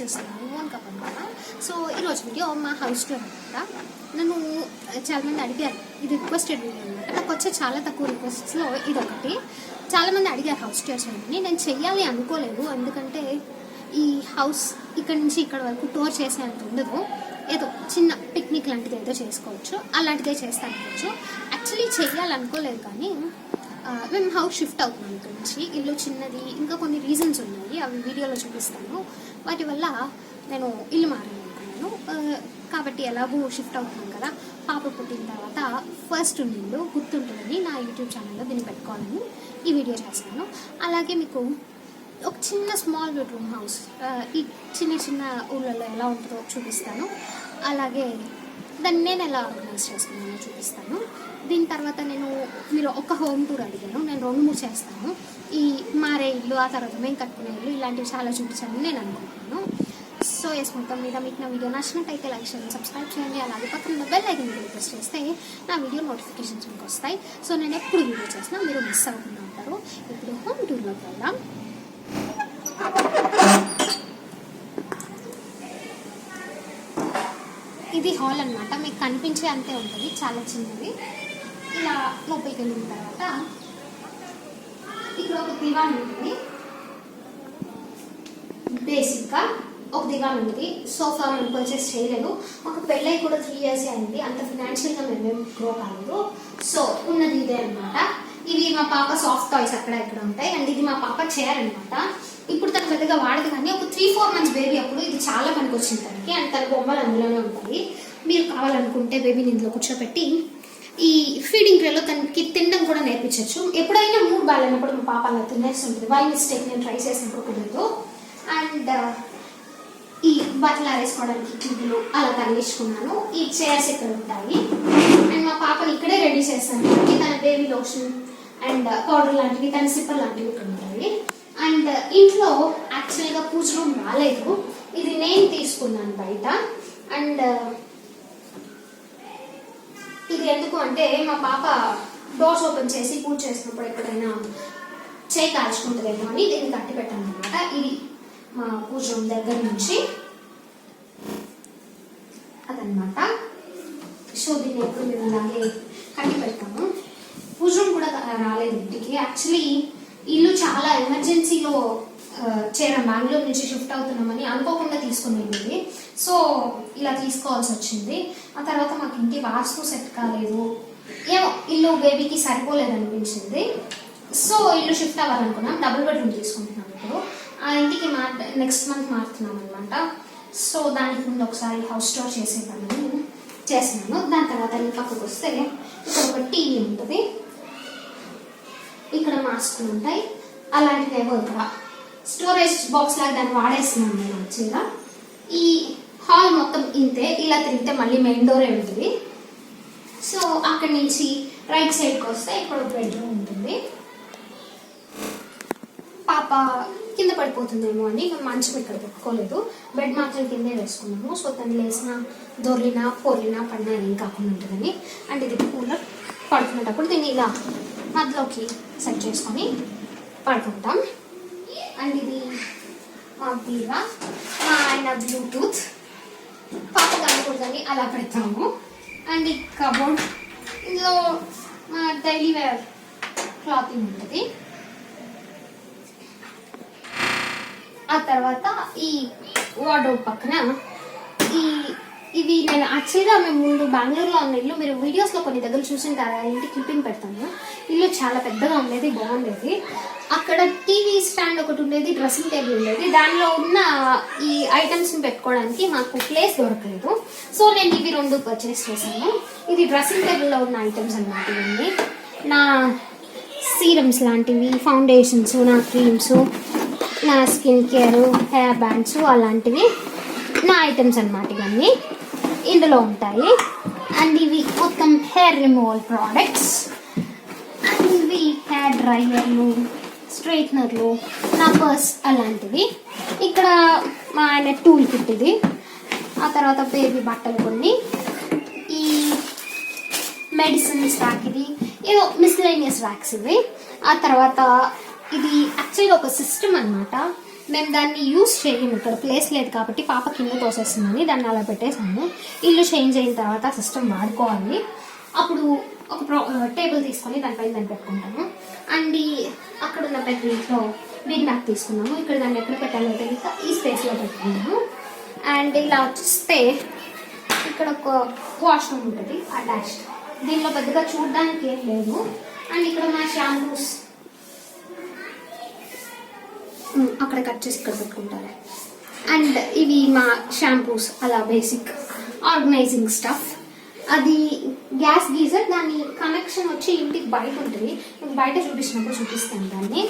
చేస్తున్నాను own cup అనమాట. So ఈరోజు వీడియో మా హౌస్ టూర్ అనమాట. నన్ను చాలామంది అడిగారు, ఇది రిక్వెస్టెడ్ వీడియో అనమాట. నాకు వచ్చే చాలా తక్కువ రిక్వెస్ట్స్లో ఇదొకటి. చాలామంది అడిగారు హౌస్ టూర్ చేయమని. నేను చెయ్యాలి అనుకోలేదు, ఎందుకంటే ఈ హౌస్ ఇక్కడ నుంచి ఇక్కడ వరకు టూర్ చేసేంత ఉండదు. ఏదో చిన్న పిక్నిక్ లాంటిది ఏదో చేసుకోవచ్చు, అలాంటిదే చేస్తాను అనుకోవచ్చు. యాక్చువల్లీ చెయ్యాలనుకోలేదు, కానీ మేము హౌస్ షిఫ్ట్ అవుతున్నాం ఇక్కడ నుంచి. ఇల్లు చిన్నది, ఇంకా కొన్ని రీజన్స్ ఉన్నాయి, అవి వీడియోలో చూపిస్తాను. వాటి వల్ల నేను ఇల్లు మారాలనుకున్నాను. కాబట్టి ఎలాగూ షిఫ్ట్ అవుతున్నాం కదా, పాప పుట్టిన తర్వాత ఫస్ట్ ఇల్లు గుర్తుంటుందని నా యూట్యూబ్ ఛానల్లో దీన్ని పెట్టుకోవాలని ఈ వీడియో చేస్తాను. అలాగే మీకు ఒక చిన్న స్మాల్ బెడ్రూమ్ హౌస్ ఈ చిన్న చిన్న ఊళ్ళల్లో ఎలా ఉంటుందో చూపిస్తాను. అలాగే దాన్ని నేను ఎలా ఆర్గనైజ్ చేసుకున్నానో చూపిస్తాను. దీని తర్వాత మీరు ఒక హోమ్ టూర్ అడిగాను, నేను 2-3 చేస్తాను. ఈ మారే ఇల్లు, ఆ తర్వాత మేము కట్టుకునే ఇల్లు, ఇలాంటివి చాలా చూపించాలని నేను అనుకుంటున్నాను. సో మొత్తం మీద మీకు నా వీడియో నచ్చినట్టయితే లైక్ చేయండి, సబ్స్క్రైబ్ చేయండి. అలాగే పక్కన బెల్ ఐకాన్ ప్రెస్ చేస్తే నా వీడియో నోటిఫికేషన్స్ మీకు వస్తాయి. సో నేను ఎప్పుడు వీడియో చేసినా మీరు మిస్ అవ్వకుండా ఉంటారు. ఇప్పుడు హోమ్ టూర్లోకి వెళ్దాం. ఇది హాల్ అనమాట, మీకు కనిపించే అంతే ఉంటుంది, చాలా చిన్నది. ఇలా లోపలికి వెళ్ళిన తర్వాత ఇక్కడ ఒక దివాన్ ఉంటుంది. బేసిక్గా ఒక దివాన్ ఉంది. సోఫా మేము పర్చేస్ చేయలేదు, మాకు పెళ్ళై కూడా 3 years అయింది. అంత ఫినాన్షియల్గా మేమేం గ్రో కాలేదు. సో ఉన్నది ఇదే అనమాట. ఇవి మా పాప సాఫ్ట్ టాయ్స్ అక్కడ ఇక్కడ ఉంటాయి. అండ్ ఇది మా పాప చైర్ అనమాట. ఇప్పుడు తను పెద్దగా వాడదు, కానీ ఒక 3-4 months బేబీ అప్పుడు ఇది చాలా పనికి వచ్చింది తనకి. అండ్ తన బొమ్మలు అందులోనే ఉంటాయి. మీరు కావాలనుకుంటే బేబీని ఇందులో కూర్చోబెట్టి ఈ ఫీడింగ్ ట్రేలో తనకి తినడం కూడా నేర్పించవచ్చు. ఎప్పుడైనా మూడ్ బాగాలేనప్పుడు మా పాప అలా తినేస్తుంటుంది. బై మిస్టేక్ నేను ట్రై చేసినప్పుడు కుదరదు. అండ్ ఈ బట్టలు ఆరేసుకోవడానికి క్లిప్లు అలా తగిలించుకున్నాను. ఈ చైర్స్ ఇక్కడ ఉంటాయి. అండ్ మా పాపని ఇక్కడే రెడీ చేస్తాను. తన బేబీ లోషన్ అండ్ పౌడర్ లాంటివి, తన సిప్పర్ లాంటివి ఇక్కడ ఉంటాయి. అండ్ ఇంట్లో యాక్చువల్గా పూజ రూమ్ రాలేదు, ఇది నేను తీసుకున్నాను బయట. అండ్ ఇది ఎందుకు అంటే మా పాప డోర్స్ ఓపెన్ చేసి పూజ చేసినప్పుడు ఎక్కడైనా చేయి కాల్చుకుంటుందేమో అని దీన్ని కట్టి పెట్టాను అనమాట. ఇది మా పూజ రూమ్ దగ్గర నుంచి అదనమాట. సో దీన్ని ఎప్పుడు మేము ఇలాగే కట్టి పెడతాము. పూజ రూమ్ కూడా రాలేదు ఇంటికి. యాక్చువల్లీ ఇల్లు చాలా ఎమర్జెన్సీలో చేరాం, బెంగళూరు నుంచి షిఫ్ట్ అవుతున్నామని అనుకోకుండా తీసుకుని వెళ్ళింది. సో ఇలా తీసుకోవాల్సి వచ్చింది. ఆ తర్వాత మాకు ఇంటి వాస్తు సెట్ కాలేదు, ఏమో ఇల్లు బేబీకి సరిపోలేదు అనిపించింది. సో ఇల్లు షిఫ్ట్ అవ్వాలనుకున్నాం. డబుల్ బెడ్రూమ్ తీసుకుంటున్నాం. ఇప్పుడు ఆ ఇంటికి నెక్స్ట్ మంత్ మారుతున్నాం అనమాట. సో దానికి ముందు ఒకసారి హౌస్ టూర్ చేసేదాన్ని చేస్తున్నాను. దాని తర్వాత ఈ పక్కకు వస్తే ఇక్కడ ఒక టీవీ ఉంటుంది, ఇక్కడ మాస్కులు ఉంటాయి. అలాంటిదేమో ఇక్కడ స్టోరేజ్ బాక్స్ లాగా దాన్ని వాడేస్తున్నాను నేను యాక్చువల్గా. ఈ హాల్ మొత్తం ఇంతే, ఇలా తిరిగితే మళ్ళీ మెయిన్ డోరే ఉంటుంది. సో అక్కడి నుంచి రైట్ సైడ్కి వస్తే ఇక్కడ బెడ్రూమ్ ఉంటుంది. పాప కింద పడిపోతుందేమో అని మంచం ఇక్కడ పెట్టుకోలేదు, బెడ్ మాత్రం కిందే వేసుకున్నాము. సో తను లేసిన దొర్లినా పొర్లినా పడినా ఏం కాకుండా ఉంటుందని. అండ్ ఇది కూలర్, పడుకునేటప్పుడు దీన్ని ఇలా మధ్యలోకి సెట్ చేసుకొని పడుకుంటాం. అండ్ ఇది మా బీరా, మా ఆయన బ్లూటూత్, పాప కనకూడదని అలా పెడతాము. అండ్ ఈ కబోర్డ్, ఇందులో మా డైలీ వేర్ క్లాతింగ్ ఉంటుంది. ఆ తర్వాత ఈ వార్డ్రోబ్ పక్కన ఇవి నేను యాక్చువల్గా మేము ముందు బెంగళూరులో ఉన్న ఇల్లు, మీరు వీడియోస్లో కొన్ని దగ్గర చూసింటారు, ఇంటి క్లిప్పింగ్ పెడతాను. ఇల్లు చాలా పెద్దగా ఉండేది, బాగుండేది. అక్కడ టీవీ స్టాండ్ ఒకటి ఉండేది, డ్రెస్సింగ్ టేబుల్ ఉండేది. దానిలో ఉన్న ఈ ఐటమ్స్ని పెట్టుకోవడానికి మాకు ప్లేస్ దొరకలేదు. సో నేను ఇవి 2 పర్చేస్ చేశాను. ఇది డ్రెస్సింగ్ టేబుల్లో ఉన్న ఐటమ్స్ అన్నమాట. ఇవన్నీ నా సీరమ్స్ లాంటివి, ఫౌండేషన్స్, నా క్రీమ్స్, నా స్కిన్ కేర్, హెయిర్ బ్యాండ్స్ అలాంటివి నా ఐటమ్స్ అన్నమాట. ఇవన్నీ ఇందులో ఉంటాయి. అండ్ ఇవి మొత్తం హెయిర్ రిమూవల్ ప్రోడక్ట్స్. అండ్ ఇవి హెయిర్ డ్రైయర్లు, స్ట్రైట్నర్లు, నా పర్స్ అలాంటివి. ఇక్కడ మా ఆయన టూల్ కిట్ ఇది. ఆ తర్వాత బేబీ బట్టలు కొన్ని, ఈ మెడిసిన్స్ ర్యాక్, ఇది ఏదో మిస్లేనియస్ ర్యాక్స్ ఇవి. ఆ తర్వాత ఇది యాక్చువల్గా ఒక సిస్టమ్ అనమాట. మేము దాన్ని యూస్ చేయము, ఇక్కడ ప్లేస్ లేదు కాబట్టి పాప కింద తోసేస్తుందని దాన్ని అలా పెట్టేసాము. ఇల్లు చేంజ్ అయిన తర్వాత సిస్టమ్ వాడుకోవాలి, అప్పుడు ఒక టేబుల్ తీసుకొని దానిపైన దాన్ని పెట్టుకుంటాము. అండ్ అక్కడ ఉన్న పెద్ద ఇంట్లో బిగ్ మ్యాక్ తీసుకున్నాము. ఇక్కడ దాన్ని ఎక్కడ పెట్టాలో తెలియక ఈ స్పేస్లో పెట్టుకున్నాము. అండ్ ఇలా వస్తే ఇక్కడ ఒక వాష్రూమ్ ఉంటుంది అటాచ్డ్. దీనిలో పెద్దగా చూడడానికి ఏం లేదు. అండ్ ఇక్కడ మా షాంపూస్ అక్కడ కట్ చేసి ఇక్కడ పెట్టుకుంటారు. అండ్ ఇవి మా షాంపూస్ అలా బేసిక్ ఆర్గనైజింగ్ స్టఫ్. అది గ్యాస్ గీజర్, దాని కనెక్షన్ వచ్చి ఇంటికి బయట ఉంటుంది. బయట చూపించినప్పుడు చూపిస్తాను దాన్ని.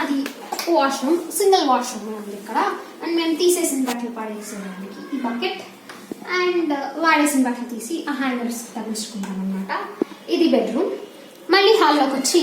అది వాష్రూమ్, సింగిల్ వాష్రూమ్ ఉంది ఇక్కడ. అండ్ మేము తీసేసిన బట్టలు పడేసేదానికి ఈ బకెట్, అండ్ వాడేసిన బట్టలు తీసి ఆ హ్యాంగర్స్ తగ్గించుకుంటాం అనమాట. ఇది బెడ్రూమ్. మళ్ళీ హాల్లోకి వచ్చి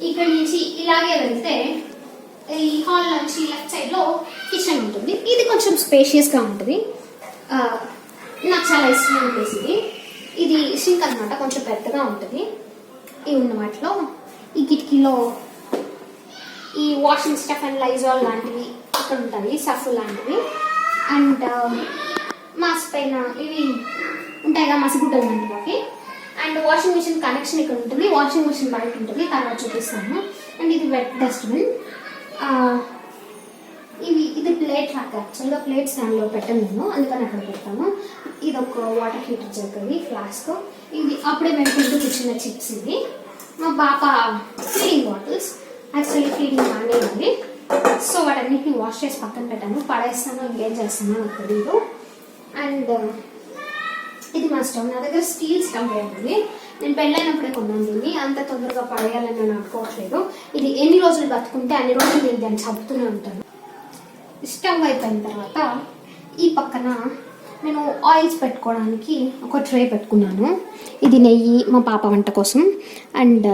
ఇక్కడ నుంచి ఇలాగే వెళ్తే ఈ హాల్ నుంచి లెఫ్ట్ సైడ్లో కిచెన్ ఉంటుంది. ఇది కొంచెం స్పేషియస్గా ఉంటుంది, నాకు చాలా ఇష్టమైన ప్లేస్ ఇది. ఇది సింక్ అనమాట, కొంచెం పెద్దగా ఉంటుంది. ఇవి ఉన్న వాటిలో ఈ కిటికీలో ఈ వాషింగ్ స్టఫ్ అండ్ లైజాల్ లాంటివి ఇక్కడ ఉంటాయి, సర్ఫ్ లాంటివి. అండ్ మాస్ పైన ఇవి ఉంటాయిగా మసిగుడ్డలు లాంటివి. అండ్ వాషింగ్ మిషన్ కనెక్షన్ ఇక్కడ ఉంటుంది, వాషింగ్ మిషన్ బయట ఉంటుంది, తర్వాత చూపిస్తాను. అండ్ ఇది వెట్ డస్ట్బిన్. ఇది ప్లేట్ రాక, యాక్చువల్గా ప్లేట్స్ దానిలో పెట్టను నేను, అందుకని అక్కడ పెడతాము. ఇది ఒక వాటర్ హీటర్ జరుగుతుంది, ఫ్లాస్క్. ఇది అప్పుడే మేము తింటూ కూర్చున్న చిప్స్. ఇది మా పాప ఫీడింగ్ బాటిల్స్, యాక్చువల్లీ ఫీడింగ్ మానేయాలి. సో వాటన్నిటిని వాష్ చేసి పక్కన పెట్టాను. పడేస్తాను ఇంకేం చేస్తాను నాకు తెలియదు. అండ్ ఇది మా స్టవ్. నా దగ్గర స్టీల్ స్టవ్ ఉంటుంది, నేను పెళ్ళైనప్పుడే కొన్నాను దీన్ని. అంత తొందరగా పడేయాలని నేను అనుకోవట్లేదు. ఇది ఎన్ని రోజులు బతుకుంటే అన్ని రోజులు నేను దాన్ని చదువుతూనే ఉంటాను. స్టవ్ అయిపోయిన తర్వాత ఈ పక్కన నేను ఆయిల్స్ పెట్టుకోవడానికి ఒక ట్రే పెట్టుకున్నాను. ఇది నెయ్యి మా పాప వంట కోసం. అండ్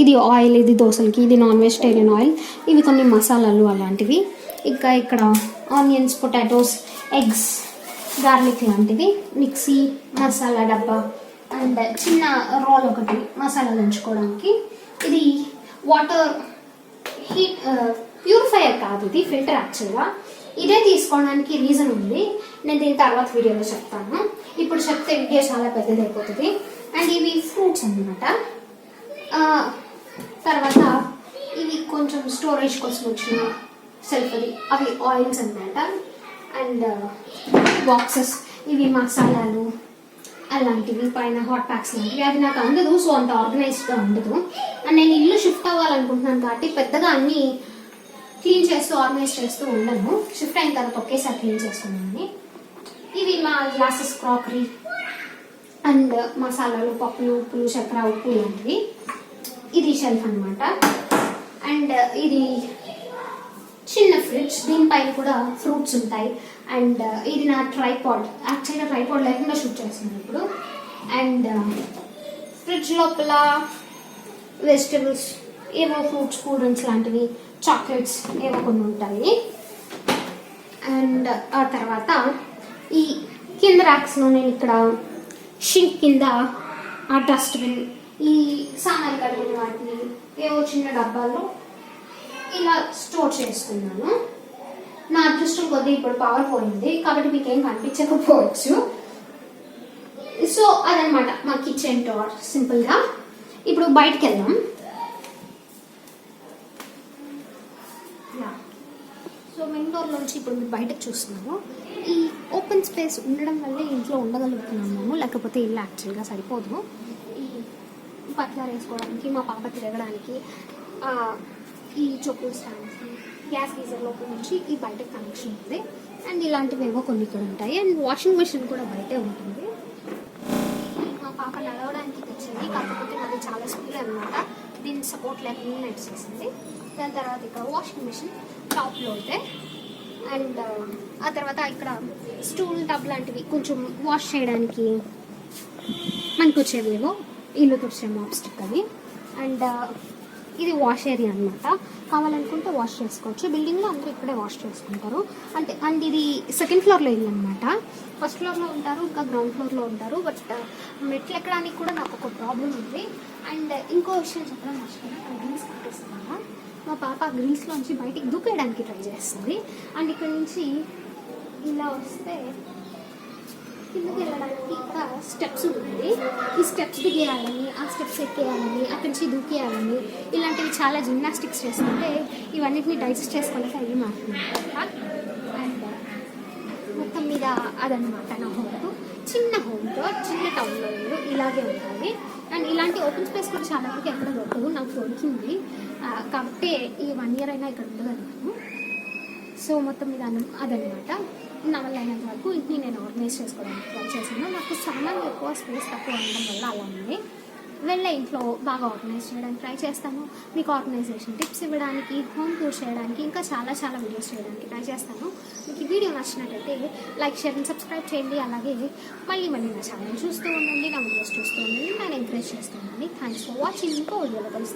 ఇది ఆయిల్, ఇది దోశలకి, ఇది నాన్ వెజిటేరియన్ ఆయిల్, ఇవి కొన్ని మసాలాలు అలాంటివి. ఇంకా ఇక్కడ ఆనియన్స్, పొటాటోస్, ఎగ్స్, గార్లిక్ లాంటివి, మిక్సీ, మసాలా డబ్బా, అండ్ చిన్న రోల్ ఒకటి మసాలాలు ఉంచుకోవడానికి. ఇది వాటర్ హీట్ ప్యూరిఫైయర్ కాదు, ఇది ఫిల్టర్ యాక్చువల్గా. ఇదే తీసుకోవడానికి రీజన్ ఉంది, నేను దీని తర్వాత వీడియోలో చెప్తాను. ఇప్పుడు చెప్తే వీడియో చాలా పెద్దది అయిపోతుంది. అండ్ ఇవి ఫ్రూట్స్ అన్నమాట. తర్వాత ఇవి కొంచెం స్టోరేజ్ కోసం వచ్చిన సెల్ఫ్, అవి ఆయిల్స్ అన్నమాట. అండ్ బాక్సెస్, ఇవి మసాలాలు అలాంటివి, పైన హాట్ ప్యాక్స్ లాంటివి. అది నాకు అందదు, సో అంత ఆర్గనైజ్డ్గా ఉండదు. అండ్ నేను ఇల్లు షిఫ్ట్ అవ్వాలనుకుంటున్నాను కాబట్టి పెద్దగా అన్నీ క్లీన్ చేస్తూ ఆర్గనైజ్ చేస్తూ ఉండను. షిఫ్ట్ అయిన తర్వాత ఒకేసారి క్లీన్ చేసుకున్నాను. ఇవి మా గ్లాసెస్, క్రాకరీ, అండ్ మసాలాలు, పప్పులు, ఉప్పులు, చక్కెర, ఉప్పు లాంటివి. ఇది షెల్ఫ్ అనమాట. అండ్ ఇది చిన్న ఫ్రిడ్జ్, దీనిపైన కూడా ఫ్రూట్స్ ఉంటాయి. అండ్ ఇది నా ట్రైపాడ్, యాక్చువల్గా ట్రైపాడ్ లేకుండా షూట్ చేస్తున్నాను ఇప్పుడు. అండ్ ఫ్రిడ్జ్ లోపల వెజిటబుల్స్, ఏవో ఫ్రూట్స్, కూల్ డ్రింక్స్ లాంటివి, చాక్లెట్స్ ఏవో కొన్ని ఉంటాయి. అండ్ ఆ తర్వాత ఈ కింద ర్యాక్స్లో నేను ఇక్కడ షింక్ కింద ఆ డస్ట్బిన్, ఈ సామాన్లు కడిగిన వాటిని ఏవో చిన్న డబ్బాల్లో ఇలా స్టోర్ చేసుకున్నాను. నా అదృష్టం కొద్దీ ఇప్పుడు పవర్ పోయింది కాబట్టి మీకు ఏం కనిపించకపోవచ్చు. సో అదనమాట మా కిచెన్ డోర్ సింపుల్గా. ఇప్పుడు బయటకు వెళ్దాం. సో మెయిన్ డోర్లోంచి ఇప్పుడు మీరు బయటకు చూస్తున్నాము. ఈ ఓపెన్ స్పేస్ ఉండడం వల్లే ఇంట్లో ఉండగలుగుతున్నాము, లేకపోతే ఇల్లు యాక్చువల్గా సరిపోదు. ఈ బట్టలు వేసుకోవడానికి, మా పాప తిరగడానికి, ఈ చొప్పుల స్టాండ్స్కి, గ్యాస్ గీజర్ లోపల నుంచి ఈ బయట కనెక్షన్ ఉంది. అండ్ ఇలాంటివి ఏవో కొన్ని ఇక్కడ ఉంటాయి. అండ్ వాషింగ్ మెషిన్ కూడా బయటే ఉంటుంది. మా పాప నడవడానికి తెచ్చింది, కాకపోతే అది చాలా స్పీడ్ అనమాట, దీని సపోర్ట్ లేకుండా నడిచేసింది. దాని తర్వాత ఇక్కడ వాషింగ్ మెషిన్ టాప్లో ఉంటే. అండ్ ఆ తర్వాత ఇక్కడ స్టూల్, టబ్ లాంటివి కొంచెం వాష్ చేయడానికి మనకు వచ్చేవేవో, ఇల్లు తుడిచే మాప్ స్టిక్ అవి. అండ్ ఇది వాష్ ఏరియా అనమాట, కావాలనుకుంటే వాష్ చేసుకోవచ్చు. బిల్డింగ్లో అందరూ ఇక్కడే వాష్ చేసుకుంటారు. అండ్ ఇది సెకండ్ ఫ్లోర్లో ఇల్లు అనమాట. ఫస్ట్ ఫ్లోర్లో ఉంటారు, ఇంకా గ్రౌండ్ ఫ్లోర్లో ఉంటారు. బట్ మెట్లు ఎక్కడానికి కూడా నాకు ఒక ప్రాబ్లం ఉంది. అండ్ ఇంకో విషయం చెప్పడం మర్చిపోయినా, డ్రింక్స్ కట్టేస్తున్నాను. మా పాప గ్రిల్స్లోంచి బయటికి దూకేయడానికి ట్రై చేస్తుంది. అండ్ ఇక్కడ నుంచి ఇలా వస్తే కిందకి వెళ్ళడానికి ఇక్కడ స్టెప్స్ ఉంది. ఈ స్టెప్స్ దిగేయాలని, ఆ స్టెప్స్ ఎక్కేయాలని, అక్కడి నుంచి దూకేయాలని, ఇలాంటివి చాలా జిమ్నాస్టిక్స్ చేసుకుంటే ఇవన్నిటిని డైజెస్ట్ చేసుకోలేక అయ్యి మాట్లాడుతుందన్నమాట. అండ్ మొత్తం మీద అదనమాట నా హోమ్. చిన్న హోమ్తో చిన్న టౌన్లో లేదు, ఇలాగే ఉంటుంది. అండ్ ఇలాంటి ఓపెన్ స్పేస్ కూడా చాలా వరకు ఎక్కడ దొరకదు, నాకు దొరికింది కాబట్టి ఈ 1 year అయినా ఇక్కడ ఉండగలిగాను. సో మొత్తం మీద అదనమాట. నా వల్ల అయినంత వరకు ఇంటిని నేను ఆర్గనైజ్ చేసుకోవడానికి ట్రై చేశాను. నాకు సామాన్లు ఎక్కువ, స్పేస్ తక్కువ ఉండడం వల్ల అలా ఉంది. వెళ్ళే ఇంట్లో బాగా ఆర్గనైజ్ చేయడానికి ట్రై చేస్తాను. మీకు ఆర్గనైజేషన్ టిప్స్ ఇవ్వడానికి, హోమ్ టూర్ చేయడానికి, ఇంకా చాలా వీడియోస్ చేయడానికి ట్రై చేస్తాను. మీకు ఈ వీడియో నచ్చినట్టయితే లైక్, షేర్ అండ్ సబ్స్క్రైబ్ చేయండి. అలాగే మళ్ళీ నా ఛానల్ చూస్తూ ఉండండి, నా వీడియోస్ చూస్తూ ఉండండి, నేను ఎంకరేజ్ చేస్తూ ఉండండి. Thanks for watching. ఇంకో వీడియోలో కలుస్తాను.